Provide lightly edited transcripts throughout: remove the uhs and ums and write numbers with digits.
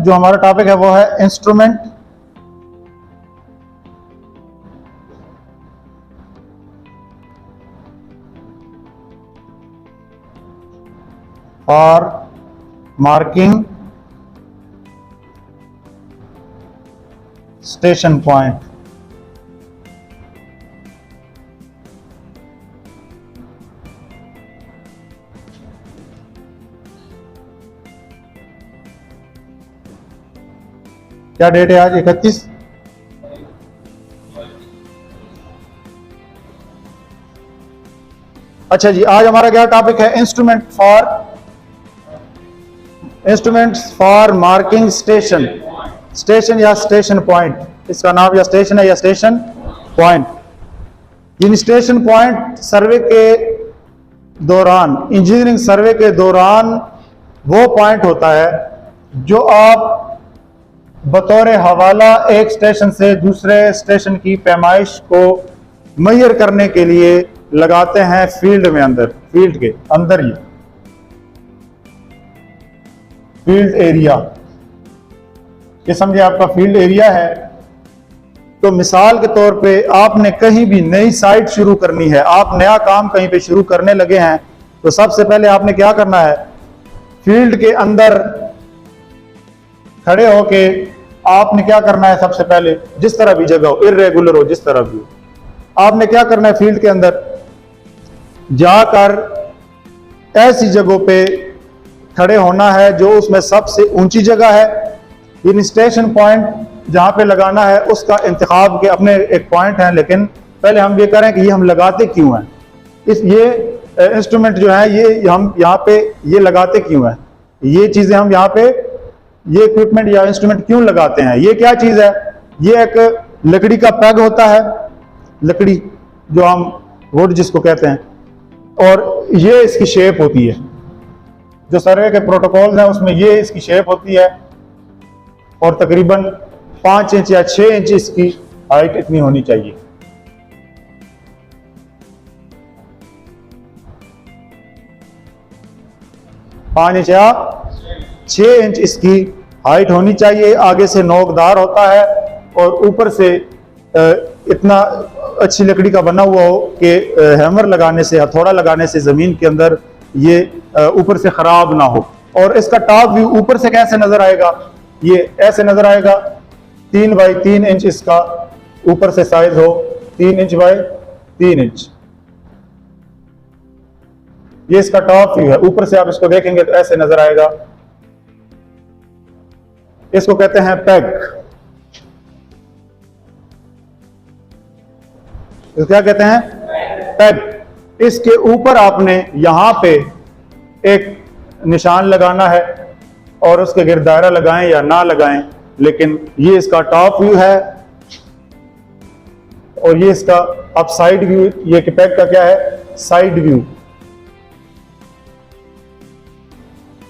जो हमारा टॉपिक है वो है इंस्ट्रूमेंट और मार्किंग स्टेशन पॉइंट। क्या डेट है आज? 31। अच्छा जी, आज हमारा क्या टॉपिक है? Instruments for marking station. Station या स्टेशन पॉइंट, इसका नाम या स्टेशन है या स्टेशन पॉइंट। इन स्टेशन पॉइंट सर्वे के दौरान, इंजीनियरिंग सर्वे के दौरान वो पॉइंट होता है जो आप बतौर हवाला एक स्टेशन से दूसरे स्टेशन की पैमाइश को मुहैया करने के लिए लगाते हैं फील्ड में, फील्ड के अंदर ही फील्ड एरिया। ये समझे आपका फील्ड एरिया है। तो मिसाल के तौर पे आपने कहीं भी नई साइट शुरू करनी है, आप नया काम कहीं पे शुरू करने लगे हैं, तो सबसे पहले आपने क्या करना है? फील्ड के अंदर खड़े होके आपने क्या करना है? सबसे पहले जिस तरह भी जगह हो, इर्रेगुलर हो, जिस तरह भी हो, आपने क्या करना है? फील्ड के अंदर जाकर ऐसी जगहों पे खड़े होना है जो उसमें सबसे ऊंची जगह है। इन स्टेशन पॉइंट जहां पे लगाना है उसका इंतखाब के अपने एक पॉइंट है, लेकिन पहले हम ये करें कि ये हम लगाते क्यों हैं, ये इंस्ट्रूमेंट जो है ये हम यहाँ पे ये लगाते क्यों हैं, ये चीजें हम यहाँ पे ये इक्विपमेंट या इंस्ट्रूमेंट क्यों लगाते हैं। ये क्या चीज है? ये एक लकड़ी का पैग होता है, लकड़ी जो हम वुड जिसको कहते हैं, और ये इसकी शेप होती है। जो सर्वे के प्रोटोकॉल्स हैं उसमें ये इसकी शेप होती है, और तकरीबन 5 इंच या 6 इंच इसकी हाइट इतनी होनी चाहिए। पाँच इंच या 6 इंच इसकी हाइट होनी चाहिए। आगे से नोकदार होता है और ऊपर से इतना अच्छी लकड़ी का बना हुआ हो कि हैमर लगाने से, हथौड़ा लगाने से जमीन के अंदर ये ऊपर से खराब ना हो। और इसका टॉप व्यू ऊपर से कैसे नजर आएगा? ये ऐसे नजर आएगा। 3 बाई 3 इंच इसका ऊपर से साइज हो, 3 इंच बाई 3 इंच, ये इसका टॉप व्यू है। ऊपर से आप इसको देखेंगे तो ऐसे नजर आएगा। इसको कहते हैं पैग। इसको क्या कहते हैं? पैग। इसके ऊपर आपने यहां पे एक निशान लगाना है और उसके गिर्द दायरा लगाएं या ना लगाएं, लेकिन ये इसका टॉप व्यू है और ये इसका अब साइड व्यू। ये पैग का क्या है? Side view.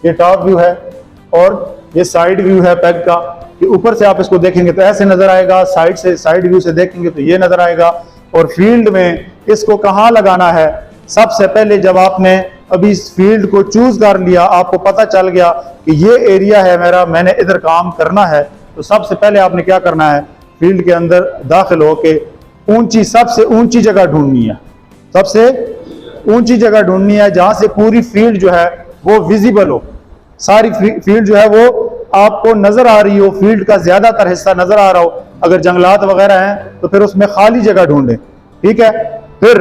ये टॉप व्यू है और ये साइड व्यू है पैग का। कि ऊपर से आप इसको देखेंगे तो ऐसे नजर आएगा, साइड से, साइड व्यू से देखेंगे तो ये नजर आएगा। और फील्ड में इसको कहाँ लगाना है? सबसे पहले जब आपने अभी इस फील्ड को चूज कर लिया, आपको पता चल गया कि ये एरिया है मेरा, मैंने इधर काम करना है, तो सबसे पहले आपने क्या करना है? फील्ड के अंदर दाखिल होके ऊंची, सबसे ऊंची जगह ढूंढनी है। सबसे ऊंची जगह ढूंढनी है जहां से पूरी फील्ड जो है वो विजिबल हो, सारी फील्ड जो है वो आपको नजर आ रही हो, फील्ड का ज्यादातर हिस्सा नजर आ रहा हो। अगर जंगलात वगैरह हैं तो फिर उसमें खाली जगह ढूंढें, ठीक है। फिर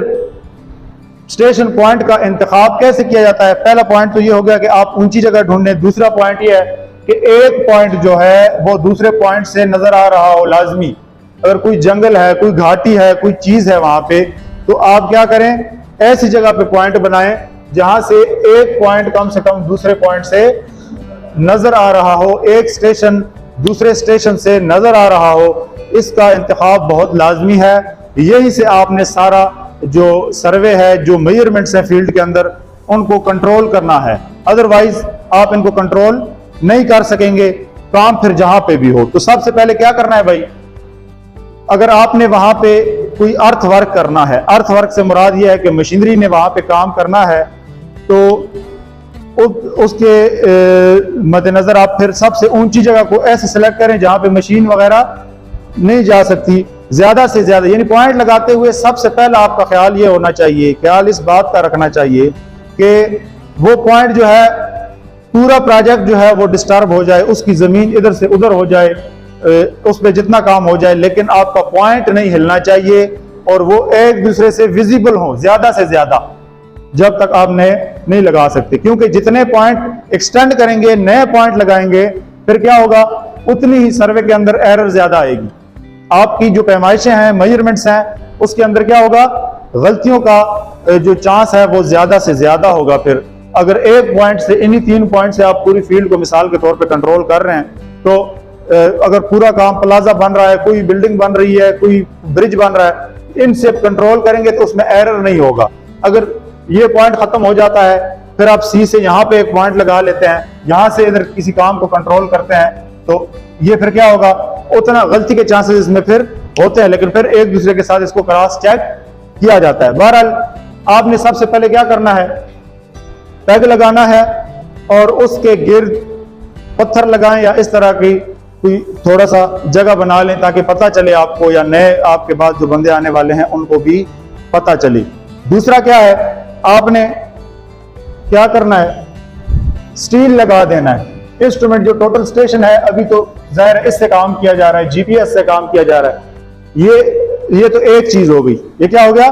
स्टेशन पॉइंट का इंतखाब कैसे किया जाता है? पहला पॉइंट तो ये हो गया कि आप ऊंची जगह ढूंढें। दूसरा पॉइंट ये है कि एक पॉइंट जो है वो दूसरे पॉइंट से नजर आ रहा हो लाजमी। अगर कोई जंगल है, कोई घाटी है, कोई चीज है वहां पे, तो आप क्या करें? ऐसी जगह पे पॉइंट बनाएं जहां से एक पॉइंट कम से कम दूसरे पॉइंट से नजर आ रहा हो, एक स्टेशन दूसरे स्टेशन से नजर आ रहा हो। इसका इंतखाब बहुत लाजमी है। यही से आपने सारा जो सर्वे है, जो मेजरमेंट्स हैं फील्ड के अंदर, उनको कंट्रोल करना है। अदरवाइज आप इनको कंट्रोल नहीं कर सकेंगे, काम फिर जहां पे भी हो। तो सबसे पहले क्या करना है भाई? अगर आपने वहां पे कोई अर्थ वर्क करना है, अर्थ वर्क से मुराद यह है कि मशीनरी ने वहां पे काम करना है, तो उसके मद्देनजर आप फिर सबसे ऊंची जगह को ऐसे सेलेक्ट करें जहां पे मशीन वगैरह नहीं जा सकती। ज्यादा से ज्यादा यानी पॉइंट लगाते हुए सबसे पहला आपका ख्याल ये होना चाहिए, ख्याल इस बात का रखना चाहिए कि वो पॉइंट जो है, पूरा प्रोजेक्ट जो है वो डिस्टर्ब हो जाए, उसकी जमीन इधर से उधर हो जाए, उस पर जितना काम हो जाए, लेकिन आपका पॉइंट नहीं हिलना चाहिए और वो एक दूसरे से विजिबल हो ज्यादा से ज्यादा, जब तक आप नए नहीं लगा सकते। क्योंकि जितने पॉइंट एक्सटेंड करेंगे, नए पॉइंट लगाएंगे, फिर क्या होगा, उतनी ही सर्वे के अंदर एरर ज्यादा आएगी। आपकी जो पैमाइशें हैं, मेजरमेंट्स हैं, उसके अंदर क्या होगा, गलतियों का जो चांस है वो ज्यादा से ज्यादा होगा। फिर अगर एक पॉइंट से, इन्हीं 3 पॉइंट से आप पूरी फील्ड को मिसाल के तौर पे कंट्रोल कर रहे हैं, तो अगर पूरा काम प्लाजा बन रहा है, कोई बिल्डिंग बन रही है, कोई ब्रिज बन रहा है, इनसे कंट्रोल करेंगे तो उसमें एरर नहीं होगा। अगर ये पॉइंट खत्म हो जाता है, फिर आप सी से यहाँ पे एक पॉइंट लगा लेते हैं, यहाँ से इधर किसी काम को कंट्रोल करते हैं, तो ये फिर क्या होगा, उतना गलती के चांसेस इसमें फिर होते हैं, लेकिन फिर एक दूसरे के साथ इसको क्रॉस चेक किया जाता है। बहरहाल आपने सबसे पहले क्या करना है, पैग लगाना है और उसके गिर्द पत्थर लगाएं या इस तरह की कोई थोड़ा सा जगह बना लें ताकि पता चले आपको, या नए आपके बाद जो बंदे आने वाले हैं उनको भी पता चले। दूसरा क्या है, आपने क्या करना है, स्टील लगा देना है। इंस्ट्रूमेंट जो टोटल स्टेशन है, अभी तो जाहिर है इससे काम किया जा रहा है, जीपीएस से काम किया जा रहा है। ये तो एक चीज हो गई, ये क्या हो गया,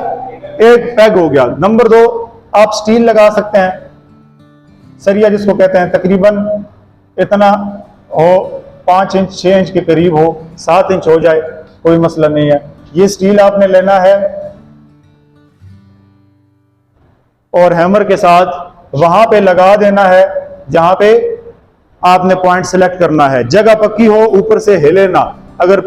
एक पैग हो गया। नंबर 2, आप स्टील लगा सकते हैं, सरिया जिसको कहते हैं, तकरीबन इतना हो, 5 इंच 6 इंच के करीब हो, 7 इंच हो जाए, कोई मसला नहीं है। ये स्टील आपने लेना है और हैमर के साथ वहां पे लगा देना है जहां पे आपने पॉइंट सेलेक्ट करना है। जगह पक्की हो, ऊपर से हिले ना। अगर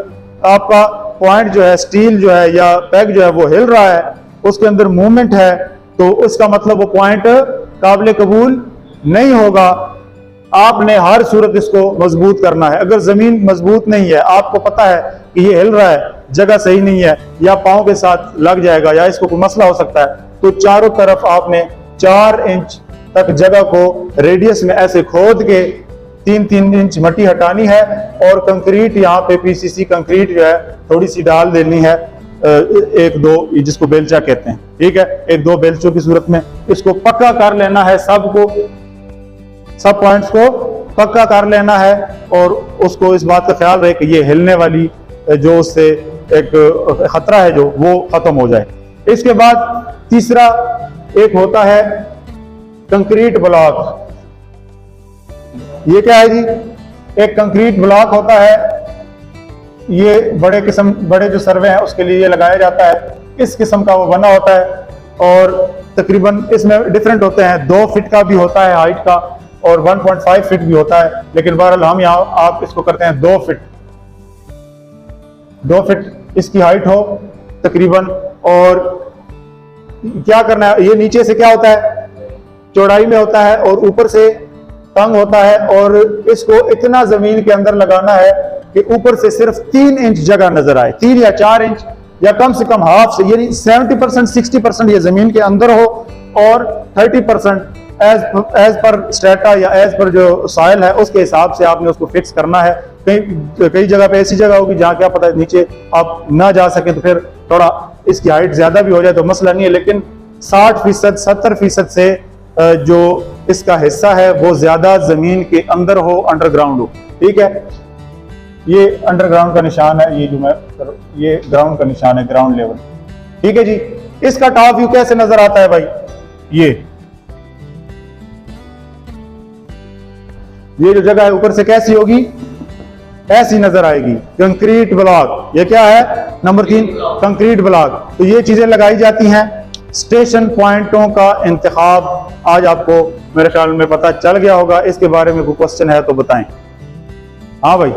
आपका पॉइंट जो है, स्टील जो है या पैग जो है वो हिल रहा है, उसके अंदर मूवमेंट है, तो उसका मतलब वो पॉइंट काबिल कबूल नहीं होगा। आपने हर सूरत इसको मजबूत करना है। अगर जमीन मजबूत नहीं है, आपको पता है कि ये हिल रहा है, जगह सही नहीं है, या पांव के साथ लग जाएगा, या इसको कोई मसला हो सकता है, तो चारों तरफ आपने 4 इंच तक जगह को रेडियस में ऐसे खोद के 3-3 इंच मट्टी हटानी है और कंक्रीट, यहाँ पे पीसीसी कंक्रीट जो है थोड़ी सी डाल देनी है, 1-2 जिसको बेलचा कहते हैं, ठीक है, 1-2 बेलचों की सूरत में इसको पक्का कर लेना है। सब पॉइंट्स को पक्का कर लेना है और उसको इस बात का ख्याल रहे कि ये हिलने वाली जो उससे एक खतरा है जो वो खत्म हो जाए। इसके बाद तीसरा एक होता है कंक्रीट ब्लॉक। ये क्या है जी, एक कंक्रीट ब्लॉक होता है, ये बड़े जो सर्वे हैं उसके लिए ये लगाया जाता है। इस किस्म का वो बना होता है और तकरीबन इसमें डिफरेंट होते हैं, 2 फीट का भी होता है हाइट का और 1.5 फीट भी होता है, लेकिन बहरहाल हम यहाँ आप इसको करते हैं 2 फीट। 2 फीट इसकी हाइट हो तकरीबन। और क्या करना है, ये नीचे से क्या होता है, चौड़ाई में होता है और ऊपर से तंग होता है, और इसको इतना जमीन के अंदर लगाना है कि ऊपर से सिर्फ 3 इंच जगह नजर आए, 3 या 4 इंच, या कम से कम हाफ से, यानी 70% 60% ये जमीन के अंदर हो और 30% एज पर स्टेटा या एज पर जो सॉइल है उसके हिसाब से आपने उसको फिक्स करना है। कई जगह पे ऐसी जगह होगी जहां क्या पता है नीचे आप ना जा सके, तो फिर थोड़ा इसकी हाइट ज्यादा भी हो जाए तो मसला नहीं है, लेकिन 60% 70% से जो इसका हिस्सा है वो ज्यादा जमीन के अंदर हो, अंडरग्राउंड हो, ठीक है। ये अंडरग्राउंड का निशान है, ये ग्राउंड का निशान है, ग्राउंड लेवल, ठीक है जी। इसका टॉप व्यू कैसे नजर आता है भाई, ये जो जगह है ऊपर से कैसी होगी, ऐसी नजर आएगी, कंक्रीट ब्लॉक। ये क्या है, नंबर 3 कंक्रीट ब्लॉक। तो ये चीजें लगाई जाती हैं। स्टेशन पॉइंटों का इंतखाब आज आपको मेरे ख्याल में पता चल गया होगा। इसके बारे में कोई क्वेश्चन है तो बताएं। हाँ भाई।